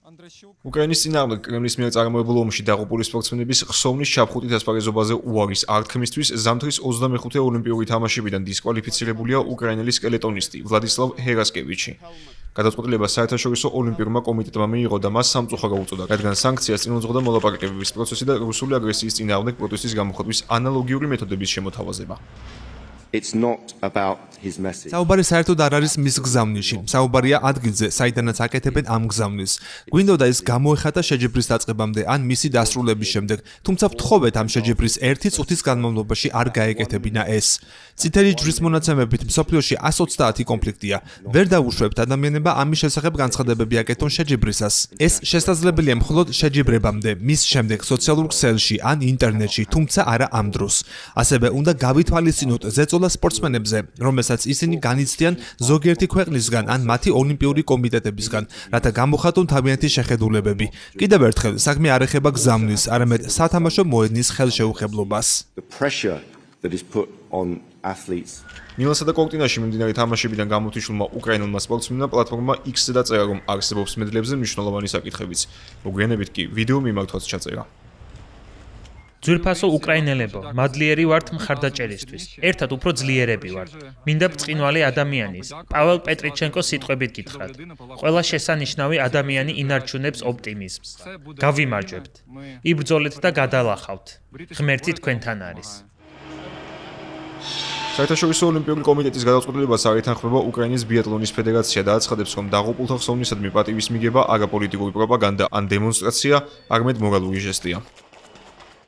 უკრაინის წინააღმდეგ კრემლის მიერ წარმოებულ ომში დაღუპული სპორტსმენების ხსოვნის ჩაფხუტით ასპარეზობაზე უარის აღთქმისთვის ზამთრის 25-ე ოლიმპიური თამაშებიდან დისკვალიფიცირებულია უკრაინელი სკელეტონისტი ვლადისლავ ჰერასკევიჩი. გადაწყვეტილება საერთაშორისო ოლიმპიურმა კომიტეტმა მიიღო და მას სამწუხარო უწოდა, რადგან სანქციას წინ უძღოდა მოლაპარაკებების პროცესი და რუსული აგრესიის წინააღმდეგ პროტესტის გამოხატვის ანალოგიური მეთოდების შემოთავაზება. საუბარი საერთოდ არ არის მის გზავნილში. საუბარია ადგილზე, საიდანაც აკეთებენ ამ გზავნილს. გვინდოდა ის გამოეხატა შეჯიბრის დაწყებამდე ან მისი დასრულების შემდეგ, თუმცა ვთხოვეთ ამ შეჯიბრის 1 წუთის განმავლობაში არ გაეკეთებინა ეს. წითელი ჯვრის მონაცემებით მსოფლიოში 130 კონფლიქტია. ვერ დავუშვებთ ადამიანებმა ამის შესახებ განცხადებები აკეთონ შეჯიბრისას. ეს შესაძლებელია მხოლოდ შეჯიბრებამდე, მის შემდეგ სოციალურ ქსელში ან ინტერნეტში, თუმცა არა ამ დროს. ასევე უნდა გავითვალისწინოთ ზეწოლა სპორტსმენებზე, რომელსაც ისინი განიცდიან ზოგიერთი ქვეყნისგან ან მათი ოლიმპიური კომიტეტებისგან, რათა გამოხატონ თავიანთი შეხედულებები. კიდევ ერთხელ, საქმე არ ეხება გზავნილს, არამედ სათამაშო მოედნის ხელშეუხებლობას. მილანსა და კორტინაში მიმდინარე თამაშებიდან გამოთიშულმა უკრაინელმა სპორტსმენმა პლატფორმა X-ზე დაწერა, რომ არსებობს მედლებზე მნიშვნელოვანი საკითხებიც. მოგვიანებით კი ვიდეო მიმართვაც ჩაწერა. ძვირფასო უკრაინელებო, მადლიერი ვართ მხარდაჭერისთვის. ერთად უფრო ძლიერები ვართ. მინდა ბრწყინვალე ადამიანის, პაվել პეტრიჩენკოს სიტყვებით გითხრათ. ყველა შესანიშნავი ადამიანი ინარჩუნებს ოპტიმიზმს. გავიმარჯვებთ. იბრძოლეთ და გადალახავთ. ღმერთი თქვენთან არის. საერთაშორისო ოლიმპიური კომიტეტის გადაწყვეტილებას არ ეთანხმება უკრაინის ბიატლონის ფედერაცია და აცხადებს, რომ დაღუპულთა ხსოვნისადმი პატივის მიგება არა პოლიტიკური პროპაგანდა ან დემონსტრაცია, არამედ მორალური ჟესტია.